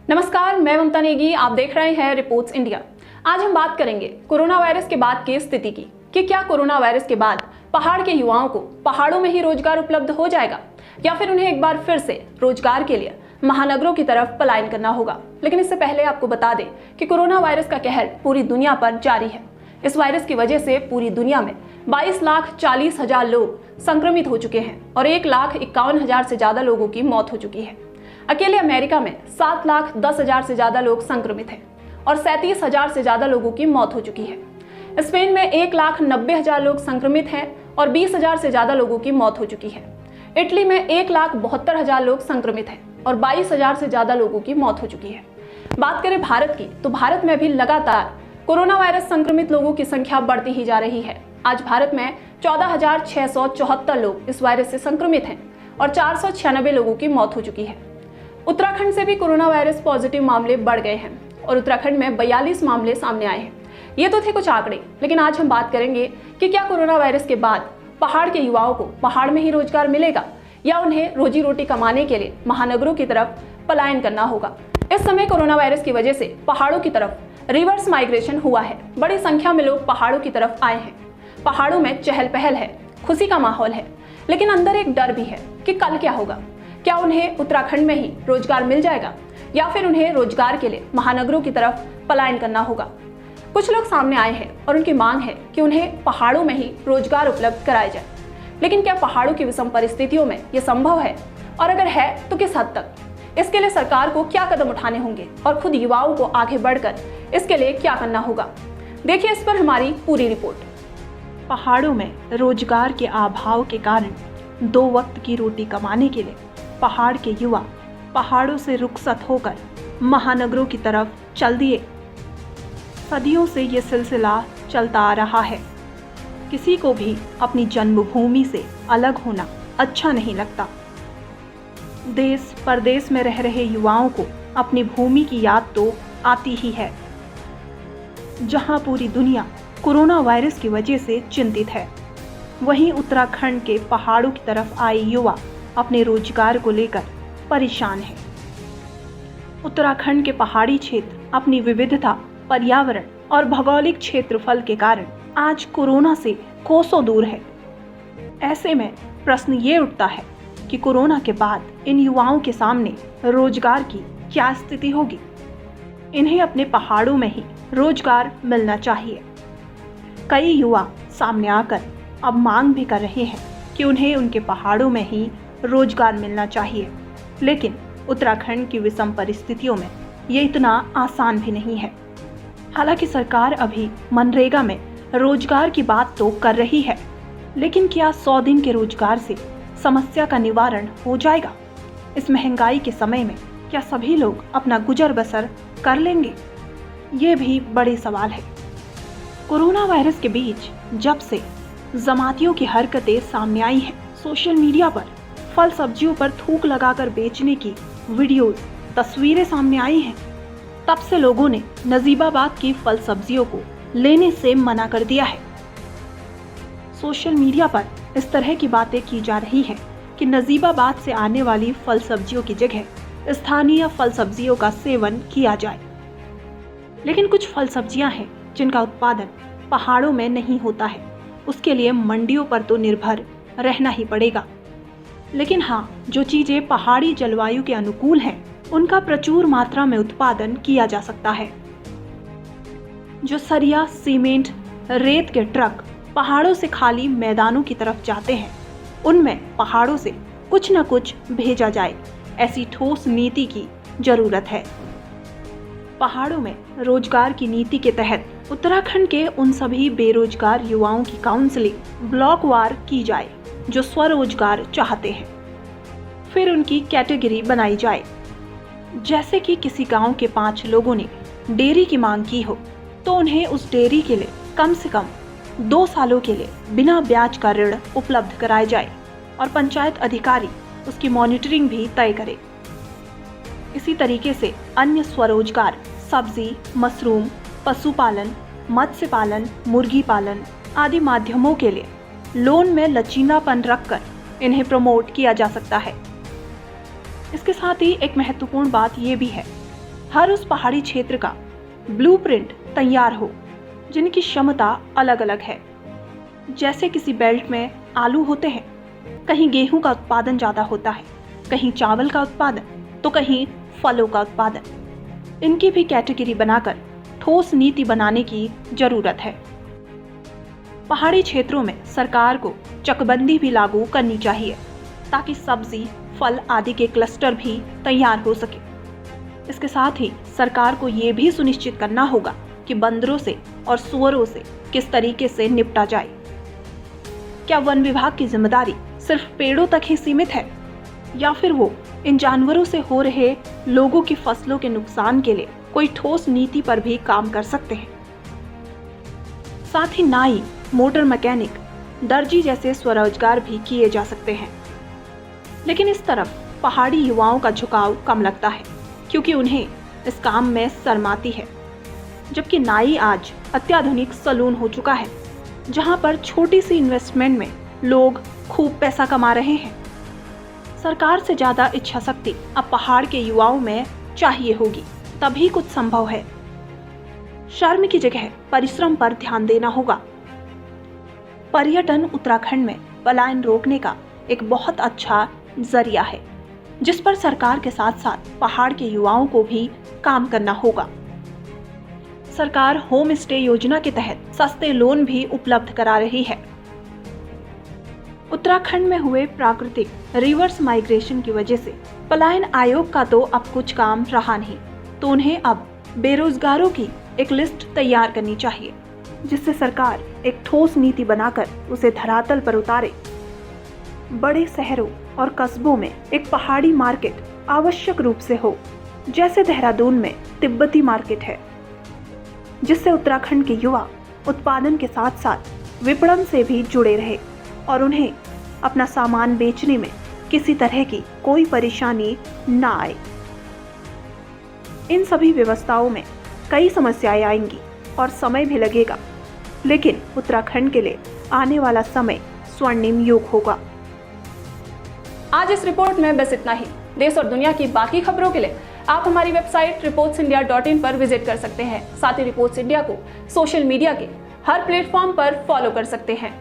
नमस्कार, मैं ममता नेगी। आप देख रहे हैं रिपोर्ट्स इंडिया। आज हम बात करेंगे कोरोना वायरस के बाद की स्थिति की कि क्या कोरोना वायरस के बाद पहाड़ के युवाओं को पहाड़ों में ही रोजगार उपलब्ध हो जाएगा या फिर उन्हें एक बार फिर से रोजगार के लिए महानगरों की तरफ पलायन करना होगा। लेकिन इससे पहले आपको बता दें कि कोरोना वायरस का कहर पूरी दुनिया पर जारी है। इस वायरस की वजह से पूरी दुनिया में 22,40,000 लोग संक्रमित हो चुके हैं और 1,51,000 से ज्यादा लोगों की मौत हो चुकी है। अकेले अमेरिका में 7,10,000 से ज्यादा लोग संक्रमित हैं और 37,000 से ज्यादा लोगों की मौत हो चुकी है। स्पेन में 1,90,000 लोग संक्रमित हैं और 20,000 से ज्यादा लोगों की मौत हो चुकी है। इटली में 1,72,000 लोग संक्रमित हैं और 22,000 से ज्यादा लोगों की मौत हो चुकी है। बात करें भारत की, तो भारत में भी लगातार कोरोना वायरस संक्रमित लोगों की संख्या बढ़ती ही जा रही है। आज भारत में 14,674 लोग इस वायरस से संक्रमित हैं और 496 लोगों की मौत हो चुकी है। उत्तराखंड से भी कोरोना वायरस पॉजिटिव मामले बढ़ गए हैं और उत्तराखंड में 42 मामले सामने आए हैं। ये तो थे कुछ आंकड़े, लेकिन आज हम बात करेंगे कि क्या कोरोना वायरस के बाद पहाड़ के युवाओं को पहाड़ में ही रोजगार मिलेगा या उन्हें रोजी रोटी कमाने के लिए महानगरों की तरफ पलायन करना होगा। इस समय कोरोना वायरस की वजह से पहाड़ों की तरफ रिवर्स माइग्रेशन हुआ है। बड़ी संख्या में लोग पहाड़ों की तरफ आए हैं। पहाड़ों में चहल पहल है, खुशी का माहौल है, लेकिन अंदर एक डर भी है कि कल क्या होगा। क्या उन्हें उत्तराखंड में ही रोजगार मिल जाएगा या फिर उन्हें रोजगार के लिए महानगरों की तरफ पलायन करना होगा। कुछ लोग सामने आए हैं और उनकी मांग है कि उन्हें पहाड़ों में ही रोजगार उपलब्ध कराया जाए। लेकिन क्या पहाड़ों की विषम परिस्थितियों में यह संभव है, और अगर है तो किस हद तक? इसके लिए सरकार को क्या कदम उठाने होंगे और खुद युवाओं को आगे बढ़कर इसके लिए क्या करना होगा? देखिए इस पर हमारी पूरी रिपोर्ट। पहाड़ों में रोजगार के अभाव के कारण 2 वक्त की रोटी कमाने के लिए पहाड़ के युवा पहाड़ों से रुखसत होकर महानगरों की तरफ चल दिए। सदियों से ये सिलसिला चलता आ रहा है। किसी को भी अपनी जन्मभूमि से अलग होना अच्छा नहीं लगता। देश परदेश में रह रहे युवाओं को अपनी भूमि की याद तो आती ही है, जहां पूरी दुनिया कोरोना वायरस की वजह से चिंतित है। वहीं उत्तराखंड के पहाड़ों की तरफ आए युवा अपने रोजगार को लेकर परेशान है। उत्तराखंड के पहाड़ी क्षेत्र अपनी विविधता, पर्यावरण और भौगोलिक क्षेत्रफल के कारण आज कोरोना से कोसों दूर है। ऐसे में प्रश्न ये उठता है कि कोरोना के बाद इन युवाओं के सामने रोजगार की क्या स्थिति होगी। इन्हें अपने पहाड़ों में ही रोजगार मिलना चाहिए। कई युवा सामने आकर अब मांग भी कर रहे हैं कि उन्हें उनके पहाड़ों में ही रोजगार मिलना चाहिए, लेकिन उत्तराखंड की विषम परिस्थितियों में ये इतना आसान भी नहीं है। हालांकि सरकार अभी मनरेगा में रोजगार की बात तो कर रही है, लेकिन क्या 100 दिन के रोजगार से समस्या का निवारण हो जाएगा? इस महंगाई के समय में क्या सभी लोग अपना गुजर बसर कर लेंगे? ये भी बड़े सवाल है। कोरोना वायरस के बीच जब से जमातियों की हरकतें सामने आई हैं, सोशल मीडिया पर फल सब्जियों पर थूक लगाकर बेचने की वीडियोस, तस्वीरें सामने आई हैं, तब से लोगों ने नजीबाबाद की फल सब्जियों को लेने से मना कर दिया है। सोशल मीडिया पर इस तरह की बातें की जा रही हैं कि नजीबाबाद से आने वाली फल सब्जियों की जगह स्थानीय फल सब्जियों का सेवन किया जाए। लेकिन कुछ फल सब्जियां हैं जिनका उत्पादन पहाड़ों में नहीं होता है। उसके लिए मंडियों पर तो निर्भर रहना ही पड़ेगा। लेकिन हाँ, जो चीजें पहाड़ी जलवायु के अनुकूल हैं, उनका प्रचुर मात्रा में उत्पादन किया जा सकता है। जो सरिया, सीमेंट, रेत के ट्रक पहाड़ों से खाली मैदानों की तरफ जाते हैं, उनमें पहाड़ों से कुछ न कुछ भेजा जाए, ऐसी ठोस नीति की जरूरत है। पहाड़ों में रोजगार की नीति के तहत उत्तराखंड के उन सभी बेरोजगार युवाओं की काउंसलिंग ब्लॉकवार की जाए जो स्वरोजगार चाहते हैं। फिर उनकी कैटेगरी बनाई जाए। जैसे कि किसी गांव के 5 लोगों ने डेयरी की मांग की हो, तो उन्हें उस डेयरी के लिए कम से कम 2 सालों के लिए बिना ब्याज का ऋण उपलब्ध कराया जाए और पंचायत अधिकारी उसकी मॉनिटरिंग भी तय करे। इसी तरीके से अन्य स्वरोजगार सब्जी, मशरूम, पशुपालन, मत्स्य पालन, मुर्गी पालन आदि माध्यमों के लिए लोन में लचीलापन रखकर इन्हें प्रमोट किया जा सकता है। इसके साथ ही एक महत्वपूर्ण बात यह भी है हर उस पहाड़ी क्षेत्र का ब्लूप्रिंट तैयार हो जिनकी क्षमता अलग अलग है। जैसे किसी बेल्ट में आलू होते हैं, कहीं गेहूं का उत्पादन ज़्यादा होता है, कहीं चावल का उत्पादन, तो कहीं फलों का उत्पादन। इनकी भी कैटेगरी बनाकर ठोस नीति बनाने की जरूरत है। पहाड़ी क्षेत्रों में सरकार को चकबंदी भी लागू करनी चाहिए ताकि सब्जी, फल आदि के क्लस्टर भी तैयार हो सके। इसके साथ ही सरकार को ये भी सुनिश्चित करना होगा कि बंदरों से और सुअरों से किस तरीके से निपटा जाए। क्या वन विभाग की जिम्मेदारी सिर्फ पेड़ों तक ही सीमित है या फिर वो इन जानवरों से हो रहे लोगों की फसलों के नुकसान के लिए कोई ठोस नीति पर भी काम कर सकते हैं। साथ ही नाई, मोटर मैकेनिक, दर्जी जैसे स्वरोजगार भी किए जा सकते हैं। लेकिन इस तरफ पहाड़ी युवाओं का झुकाव कम लगता है क्योंकि उन्हें इस काम में शर्माती है। जबकि नाई आज अत्याधुनिक सैलून हो चुका है जहां पर छोटी सी इन्वेस्टमेंट में लोग खूब पैसा कमा रहे हैं। सरकार से ज्यादा इच्छा शक्ति अब पहाड़ के युवाओं में चाहिए होगी, तभी कुछ संभव है। शर्म की जगह परिश्रम पर ध्यान देना होगा। पर्यटन उत्तराखंड में पलायन रोकने का एक बहुत अच्छा जरिया है जिस पर सरकार के साथ साथ पहाड़ के युवाओं को भी काम करना होगा। सरकार होम स्टे योजना के तहत सस्ते लोन भी उपलब्ध करा रही है। उत्तराखंड में हुए प्राकृतिक रिवर्स माइग्रेशन की वजह से पलायन आयोग का तो अब कुछ काम रहा नहीं, तो उन्हें अब बेरोजगारों की एक लिस्ट तैयार करनी चाहिए जिससे सरकार एक ठोस नीति बनाकर उसे धरातल पर उतारे। बड़े शहरों और कस्बों में एक पहाड़ी मार्केट आवश्यक रूप से हो, जैसे देहरादून में तिब्बती मार्केट है, जिससे उत्तराखंड के युवा उत्पादन के साथ साथ विपणन से भी जुड़े रहे और उन्हें अपना सामान बेचने में किसी तरह की कोई परेशानी ना आए। इन सभी व्यवस्थाओं में कई समस्याएं आएंगी और समय भी लगेगा, लेकिन उत्तराखंड के लिए आने वाला समय स्वर्णिम युग होगा। आज इस रिपोर्ट में बस इतना ही। देश और दुनिया की बाकी खबरों के लिए आप हमारी वेबसाइट reportsindia.in पर विजिट कर सकते हैं। साथ ही रिपोर्ट्स इंडिया को सोशल मीडिया के हर प्लेटफॉर्म पर फॉलो कर सकते हैं।